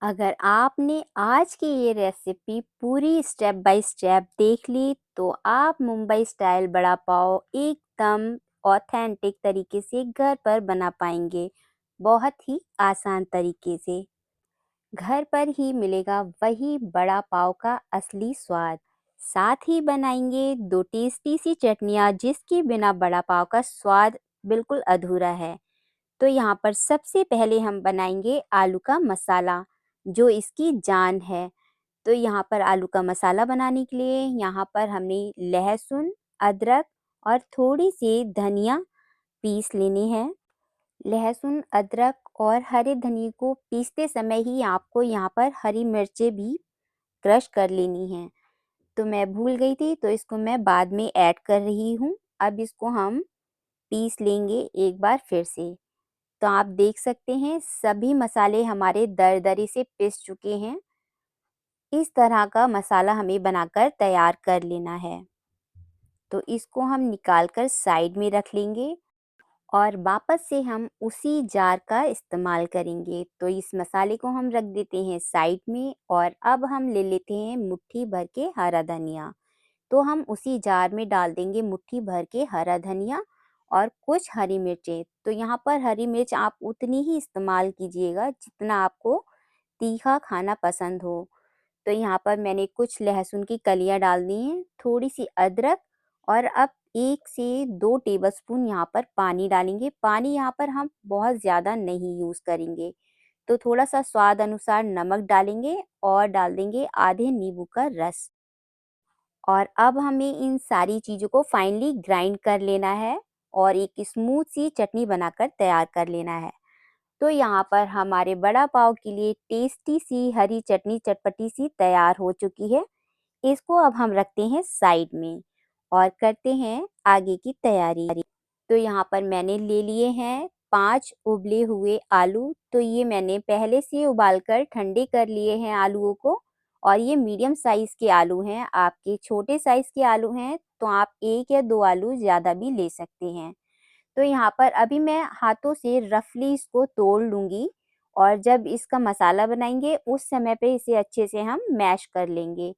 अगर आपने आज की ये रेसिपी पूरी स्टेप बाय स्टेप देख ली तो आप मुंबई स्टाइल वड़ा पाव एकदम ऑथेंटिक तरीके से घर पर बना पाएंगे। बहुत ही आसान तरीके से घर पर ही मिलेगा वही वड़ा पाव का असली स्वाद। साथ ही बनाएंगे दो टेस्टी सी चटनियाँ जिसके बिना वड़ा पाव का स्वाद बिल्कुल अधूरा है। तो यहाँ पर सबसे पहले हम बनाएंगे आलू का मसाला जो इसकी जान है। तो यहाँ पर आलू का मसाला बनाने के लिए यहाँ पर हमने लहसुन, अदरक और थोड़ी सी धनिया पीस लेनी है। लहसुन, अदरक और हरे धनिए को पीसते समय ही आपको यहाँ पर हरी मिर्चें भी क्रश कर लेनी हैं। तो मैं भूल गई थी तो इसको मैं बाद में ऐड कर रही हूँ। अब इसको हम पीस लेंगे एक बार फिर से। तो आप देख सकते हैं सभी मसाले हमारे दरदरे से पिस चुके हैं। इस तरह का मसाला हमें बनाकर तैयार कर लेना है। तो इसको हम निकाल कर साइड में रख लेंगे और वापस से हम उसी जार का इस्तेमाल करेंगे। तो इस मसाले को हम रख देते हैं साइड में और अब हम ले लेते हैं मुट्ठी भर के हरा धनिया। तो हम उसी जार में डाल देंगे मुट्ठी भर के हरा धनिया और कुछ हरी मिर्चें। तो यहाँ पर हरी मिर्च आप उतनी ही इस्तेमाल कीजिएगा जितना आपको तीखा खाना पसंद हो। तो यहाँ पर मैंने कुछ लहसुन की कलियाँ डाल दी हैं, थोड़ी सी अदरक और अब 1 से 2 टेबलस्पून यहाँ पर पानी डालेंगे। पानी यहाँ पर हम बहुत ज़्यादा नहीं यूज़ करेंगे। तो थोड़ा सा स्वाद अनुसार नमक डालेंगे और डाल देंगे आधे नींबू का रस। और अब हमें इन सारी चीज़ों को फाइनली ग्राइंड कर लेना है और एक स्मूथ सी चटनी बनाकर तैयार कर लेना है। तो यहाँ पर हमारे वड़ा पाव के लिए टेस्टी सी हरी चटनी चटपटी सी तैयार हो चुकी है। इसको अब हम रखते हैं साइड में और करते हैं आगे की तैयारी। तो यहाँ पर मैंने ले लिए हैं 5 उबले हुए आलू। तो ये मैंने पहले से उबाल कर ठंडे कर लिए हैं आलूओं को और ये मीडियम साइज़ के आलू हैं। आपके छोटे साइज़ के आलू हैं तो आप 1 या 2 आलू ज़्यादा भी ले सकते हैं। तो यहाँ पर अभी मैं हाथों से रफली इसको तोड़ लूँगी और जब इसका मसाला बनाएंगे उस समय पे इसे अच्छे से हम मैश कर लेंगे।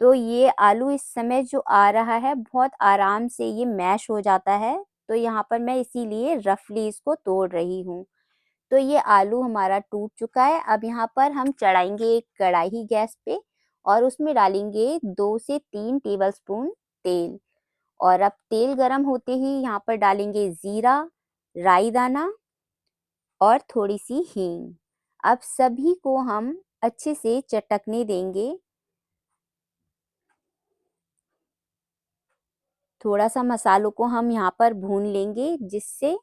तो ये आलू इस समय जो आ रहा है बहुत आराम से ये मैश हो जाता है। तो यहाँ पर मैं इसीलिए रफली इसको तोड़ रही हूँ। तो ये आलू हमारा टूट चुका है। अब यहाँ पर हम चढ़ाएंगे एक कढ़ाई गैस पे और उसमें डालेंगे 2 से 3 टेबलस्पून तेल। और अब तेल गरम होते ही यहाँ पर डालेंगे जीरा, राई दाना और थोड़ी सी हींग। अब सभी को हम अच्छे से चटकने देंगे। थोड़ा सा मसालों को हम यहाँ पर भून लेंगे जिससे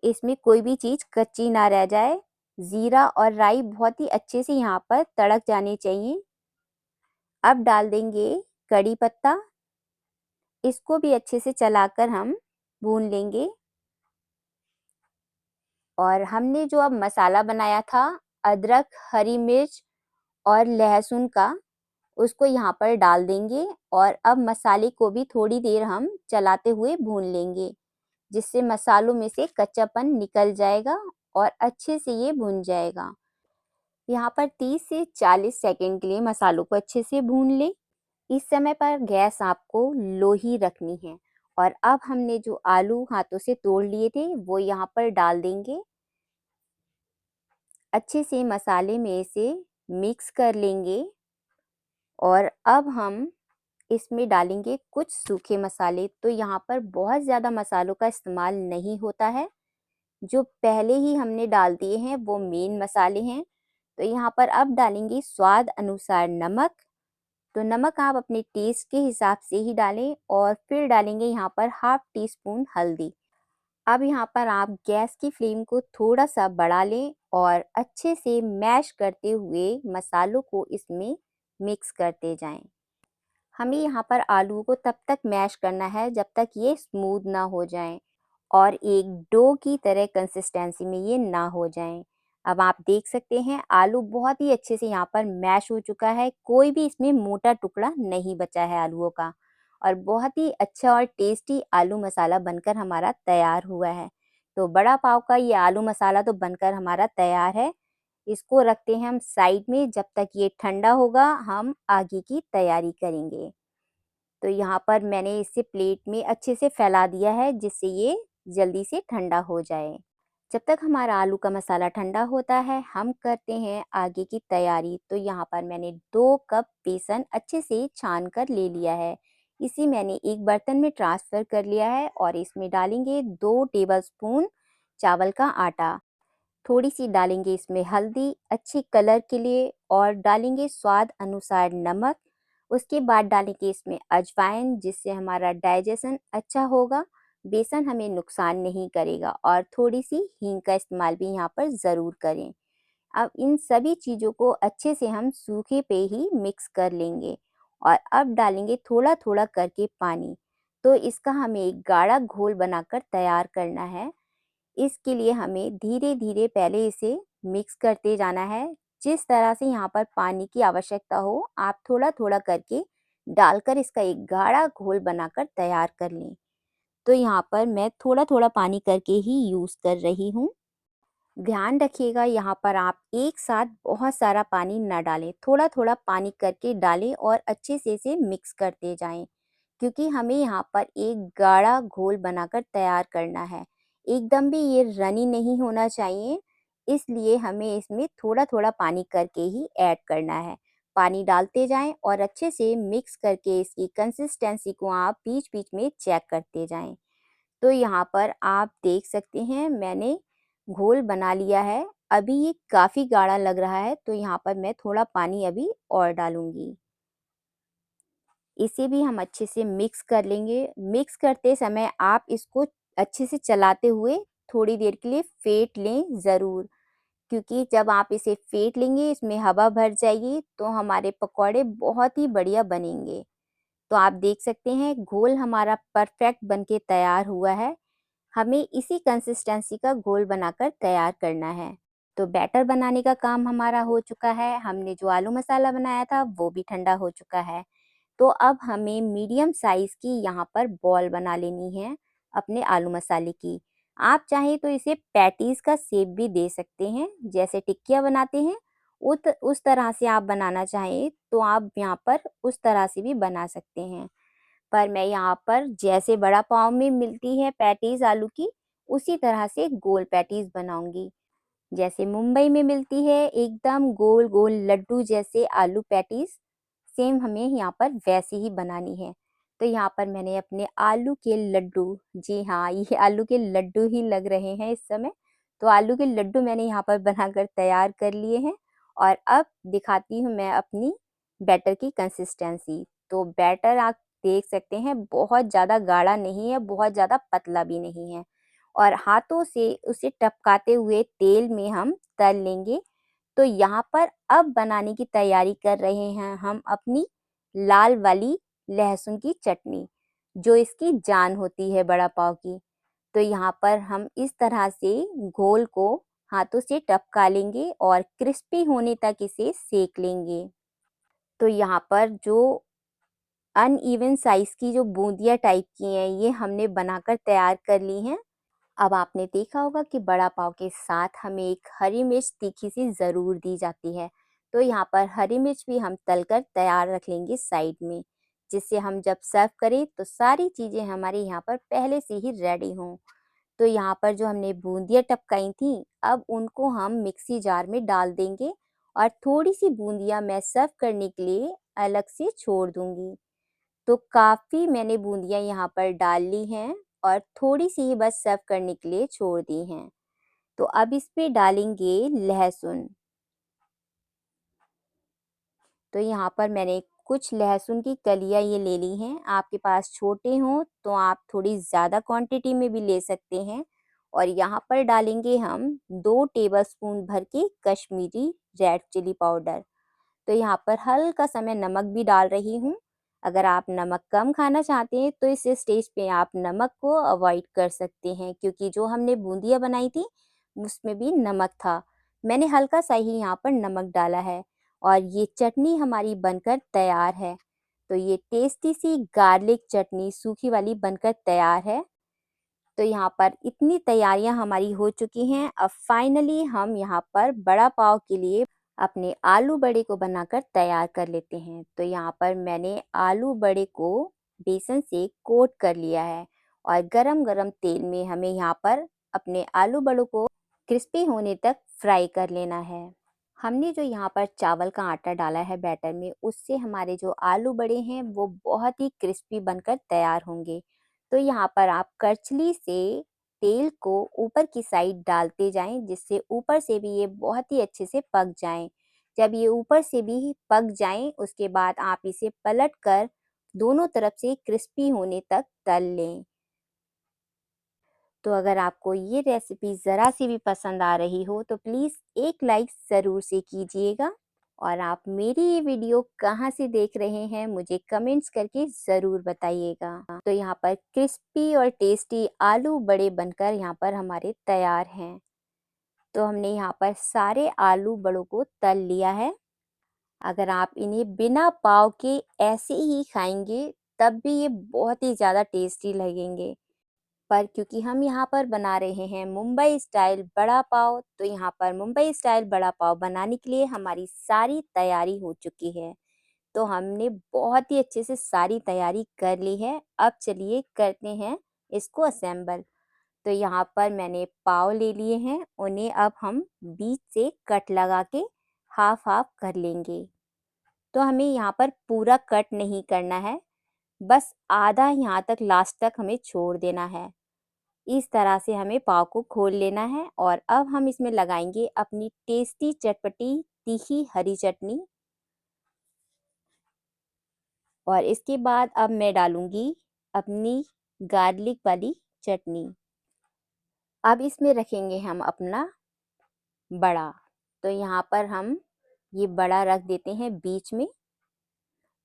इसमें कोई भी चीज़ कच्ची ना रह जाए। जीरा और राई बहुत ही अच्छे से यहाँ पर तड़क जाने चाहिए। अब डाल देंगे कड़ी पत्ता। इसको भी अच्छे से चलाकर हम भून लेंगे। और हमने जो अब मसाला बनाया था अदरक, हरी मिर्च और लहसुन का, उसको यहाँ पर डाल देंगे और अब मसाले को भी थोड़ी देर हम चलाते हुए भून लेंगे जिससे मसालों में से कच्चापन निकल जाएगा और अच्छे से ये भून जाएगा। यहाँ पर 30 से 40 सेकंड के लिए मसालों को अच्छे से भून लें। इस समय पर गैस आपको लो ही रखनी है। और अब हमने जो आलू हाथों से तोड़ लिए थे वो यहाँ पर डाल देंगे। अच्छे से मसाले में इसे मिक्स कर लेंगे और अब हम इसमें डालेंगे कुछ सूखे मसाले। तो यहाँ पर बहुत ज़्यादा मसालों का इस्तेमाल नहीं होता है। जो पहले ही हमने डाल दिए हैं वो मेन मसाले हैं। तो यहाँ पर अब डालेंगे स्वाद अनुसार नमक। तो नमक आप अपने टेस्ट के हिसाब से ही डालें और फिर डालेंगे यहाँ पर हाफ टी स्पून हल्दी। अब यहाँ पर आप गैस की फ्लेम को थोड़ा सा बढ़ा लें और अच्छे से मैश करते हुए मसालों को इसमें मिक्स करते जाएं। हमें यहाँ पर आलू को तब तक मैश करना है जब तक ये स्मूथ ना हो जाएं और एक डो की तरह कंसिस्टेंसी में ये ना हो जाएं। अब आप देख सकते हैं आलू बहुत ही अच्छे से यहाँ पर मैश हो चुका है। कोई भी इसमें मोटा टुकड़ा नहीं बचा है आलूओं का और बहुत ही अच्छा और टेस्टी आलू मसाला बनकर हमारा तैयार हुआ है। तो बड़ा पाव का ये आलू मसाला तो बनकर हमारा तैयार है। इसको रखते हैं हम साइड में, जब तक ये ठंडा होगा हम आगे की तैयारी करेंगे। तो यहाँ पर मैंने इसे प्लेट में अच्छे से फैला दिया है जिससे ये जल्दी से ठंडा हो जाए। जब तक हमारा आलू का मसाला ठंडा होता है हम करते हैं आगे की तैयारी। तो यहाँ पर मैंने 2 कप बेसन अच्छे से छान कर ले लिया है। इसे मैंने एक बर्तन में ट्रांसफ़र कर लिया है और इसमें डालेंगे 2 टेबलस्पून चावल का आटा। थोड़ी-सी डालेंगे इसमें हल्दी अच्छी कलर के लिए और डालेंगे स्वाद अनुसार नमक। उसके बाद डालेंगे इसमें अजवाइन जिससे हमारा डाइजेशन अच्छा होगा, बेसन हमें नुकसान नहीं करेगा और थोड़ी-सी हींग का इस्तेमाल भी यहाँ पर ज़रूर करें। अब इन सभी चीज़ों को अच्छे से हम सूखे पे ही मिक्स कर लेंगे और अब डालेंगे थोड़ा-थोड़ा करके पानी। तो इसका हमें एक गाढ़ा घोल बनाकर तैयार करना है। इसके लिए हमें धीरे-धीरे पहले इसे मिक्स करते जाना है। जिस तरह से यहाँ पर पानी की आवश्यकता हो, आप थोड़ा-थोड़ा करके डालकर इसका एक गाढ़ा घोल बनाकर तैयार कर लें। तो यहाँ पर मैं थोड़ा-थोड़ा पानी करके ही यूज़ कर रही हूँ। ध्यान रखिएगा यहाँ पर आप एक साथ बहुत सारा पानी ना डालें, थोड़ा-थोड़ा पानी करके डालें और अच्छे से इसे मिक्स करते जाएँ। क्योंकि हमें यहाँ पर एक गाढ़ा घोल बनाकर तैयार करना है। एकदम भी ये रनी नहीं होना चाहिए, इसलिए हमें इसमें थोड़ा-थोड़ा पानी करके ही ऐड करना है। पानी डालते जाएँ और अच्छे से मिक्स करके इसकी कंसिस्टेंसी को आप बीच-बीच में चेक करते जाएँ। तो यहाँ पर आप देख सकते हैं मैंने घोल बना लिया है। अभी ये काफ़ी गाढ़ा लग रहा है, तो यहाँ पर मैं थोड़ा पानी अभी और डालूँगी। इसे भी हम अच्छे से मिक्स कर लेंगे। मिक्स करते समय आप इसको अच्छे से चलाते हुए थोड़ी देर के लिए फेंट लें ज़रूर, क्योंकि जब आप इसे फेंट लेंगे इसमें हवा भर जाएगी तो हमारे पकौड़े बहुत ही बढ़िया बनेंगे। तो आप देख सकते हैं घोल हमारा परफेक्ट बनके तैयार हुआ है। हमें इसी कंसिस्टेंसी का घोल बनाकर तैयार करना है। तो बैटर बनाने का काम हमारा हो चुका है। हमने जो आलू मसाला बनाया था वो भी ठंडा हो चुका है। तो अब हमें मीडियम साइज़ की यहाँ पर बॉल बना लेनी है अपने आलू मसाले की। आप चाहें तो इसे पैटीज़ का शेप भी दे सकते हैं, जैसे टिक्कियाँ बनाते हैं उस तरह से आप बनाना चाहें तो आप यहाँ पर उस तरह से भी बना सकते हैं। पर मैं यहाँ पर जैसे वड़ा पाव में मिलती है पैटीज़ आलू की, उसी तरह से गोल पैटीज़ बनाऊँगी। जैसे मुंबई में मिलती है एकदम गोल-गोल लड्डू जैसे आलू पैटीज़, सेम हमें यहाँ पर वैसे ही बनानी है। तो यहाँ पर मैंने अपने आलू के लड्डू, जी हाँ, ये आलू के लड्डू ही लग रहे हैं इस समय। तो आलू के लड्डू मैंने यहाँ पर बनाकर तैयार कर लिए हैं और अब दिखाती हूँ मैं अपनी बैटर की कंसिस्टेंसी। तो बैटर आप देख सकते हैं बहुत ज़्यादा गाढ़ा नहीं है, बहुत ज़्यादा पतला भी नहीं है और हाथों से उसे टपकाते हुए तेल में हम तल लेंगे। तो यहाँ पर अब बनाने की तैयारी कर रहे हैं हम अपनी लाल वाली लहसुन की चटनी, जो इसकी जान होती है वड़ा पाव की। तो यहाँ पर हम इस तरह से घोल को हाथों से टपका लेंगे और क्रिस्पी होने तक इसे सेक लेंगे। तो यहाँ पर जो अनइवन साइज़ की जो बूंदियाँ टाइप की हैं, ये हमने बनाकर तैयार कर ली हैं। अब आपने देखा होगा कि वड़ा पाव के साथ हमें एक हरी मिर्च तीखी सी ज़रूर दी जाती है। तो यहाँ पर हरी मिर्च भी हम तलकर तैयार रख लेंगे साइड में, जिससे हम जब सर्व करें तो सारी चीज़ें हमारे यहाँ पर पहले से ही रेडी हों। तो यहाँ पर जो हमने बूंदियाँ टपकाई थी, अब उनको हम मिक्सी जार में डाल देंगे और थोड़ी-सी बूंदियाँ मैं सर्व करने के लिए अलग से छोड़ दूँगी। तो काफ़ी मैंने बूंदियाँ यहाँ पर डाल ली हैं और थोड़ी-सी ही बस सर्व करने के लिए छोड़ दी हैं। तो अब इस पे डालेंगे लहसुन। तो यहाँ पर मैंने कुछ लहसुन की कलियाँ ये ले ली हैं। आपके पास छोटे हों तो आप थोड़ी ज़्यादा क्वांटिटी में भी ले सकते हैं और यहाँ पर डालेंगे हम 2 टेबलस्पून भर के कश्मीरी रेड चिली पाउडर। तो यहाँ पर हल्का सा मैं नमक भी डाल रही हूँ। अगर आप नमक कम खाना चाहते हैं तो इस स्टेज पे आप नमक को अवॉइड कर सकते हैं, क्योंकि जो हमने बूंदियाँ बनाई थी उसमें भी नमक था। मैंने हल्का सा ही यहाँ पर नमक डाला है और ये चटनी हमारी बनकर तैयार है। तो ये टेस्टी सी गार्लिक चटनी सूखी वाली बनकर तैयार है। तो यहाँ पर इतनी तैयारियां हमारी हो चुकी हैं। अब फाइनली हम यहाँ पर बड़ा पाव के लिए अपने आलू बड़े को बनाकर तैयार कर लेते हैं। तो यहाँ पर मैंने आलू बड़े को बेसन से कोट कर लिया है और गरम गरम तेल में हमें यहाँ पर अपने आलू बड़ों को क्रिस्पी होने तक फ्राई कर लेना है। हमने जो यहाँ पर चावल का आटा डाला है बैटर में, उससे हमारे जो आलू बड़े हैं वो बहुत ही क्रिस्पी बनकर तैयार होंगे। तो यहाँ पर आप करछली से तेल को ऊपर की साइड डालते जाएं, जिससे ऊपर से भी ये बहुत ही अच्छे से पक जाएं। जब ये ऊपर से भी पक जाएं, उसके बाद आप इसे पलट कर दोनों तरफ से क्रिस्पी होने तक तल लें। तो अगर आपको ये रेसिपी ज़रा सी भी पसंद आ रही हो तो प्लीज़ एक लाइक ज़रूर से कीजिएगा। और आप मेरी ये वीडियो कहाँ से देख रहे हैं मुझे कमेंट्स करके ज़रूर बताइएगा। तो यहाँ पर क्रिस्पी और टेस्टी आलू बड़े बनकर यहाँ पर हमारे तैयार हैं। तो हमने यहाँ पर सारे आलू बड़ों को तल लिया है। अगर आप इन्हें बिना पाव के ऐसे ही खाएंगे तब भी ये बहुत ही ज़्यादा टेस्टी लगेंगे। पर क्योंकि हम यहाँ पर बना रहे हैं मुंबई स्टाइल बड़ा पाव, तो यहाँ पर मुंबई स्टाइल बड़ा पाव बनाने के लिए हमारी सारी तैयारी हो चुकी है। तो हमने बहुत ही अच्छे से सारी तैयारी कर ली है। अब चलिए करते हैं इसको असेंबल। तो यहाँ पर मैंने पाव ले लिए हैं, उन्हें अब हम बीच से कट लगा के हाफ हाफ कर लेंगे। तो हमें यहाँ पर पूरा कट नहीं करना है, बस आधा यहाँ तक लास्ट तक हमें छोड़ देना है। इस तरह से हमें पाव को खोल लेना है और अब हम इसमें लगाएंगे अपनी टेस्टी चटपटी तीखी हरी चटनी। और इसके बाद अब मैं डालूंगी अपनी गार्लिक वाली चटनी। अब इसमें रखेंगे हम अपना बड़ा। तो यहाँ पर हम ये बड़ा रख देते हैं बीच में।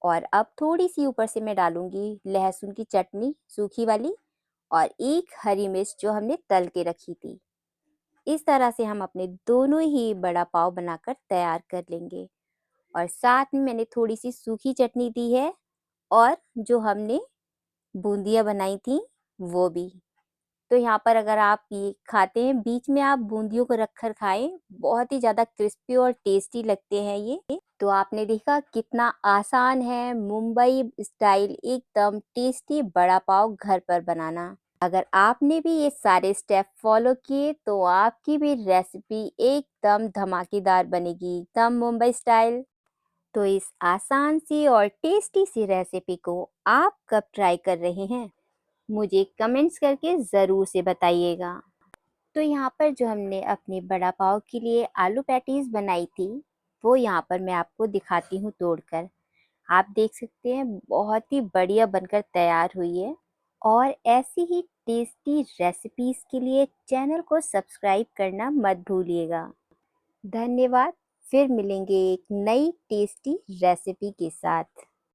और अब थोड़ी सी ऊपर से मैं डालूंगी लहसुन की चटनी सूखी वाली और एक हरी मिर्च जो हमने तल के रखी थी। इस तरह से हम अपने दोनों ही बड़ा पाव बनाकर तैयार कर लेंगे। और साथ में मैंने थोड़ी सी सूखी चटनी दी है और जो हमने बूंदियाँ बनाई थी वो भी। तो यहाँ पर अगर आप ये खाते हैं बीच में आप बूंदियों को रखकर खाएं, बहुत ही ज़्यादा क्रिस्पी और टेस्टी लगते हैं ये। तो आपने देखा कितना आसान है मुंबई स्टाइल एकदम टेस्टी बड़ा पाव घर पर बनाना। अगर आपने भी ये सारे स्टेप फॉलो किए तो आपकी भी रेसिपी एकदम धमाकेदार बनेगी, एकदम मुंबई स्टाइल। तो इस आसान सी और टेस्टी सी रेसिपी को आप कब ट्राई कर रहे हैं मुझे कमेंट्स करके ज़रूर से बताइएगा। तो यहाँ पर जो हमने अपने बड़ा पाव के लिए आलू पैटीज बनाई थी वो यहाँ पर मैं आपको दिखाती हूँ तोड़कर। आप देख सकते हैं बहुत ही बढ़िया बनकर तैयार हुई है। और ऐसी ही टेस्टी रेसिपीज के लिए चैनल को सब्सक्राइब करना मत भूलिएगा। धन्यवाद। फिर मिलेंगे एक नई टेस्टी रेसिपी के साथ।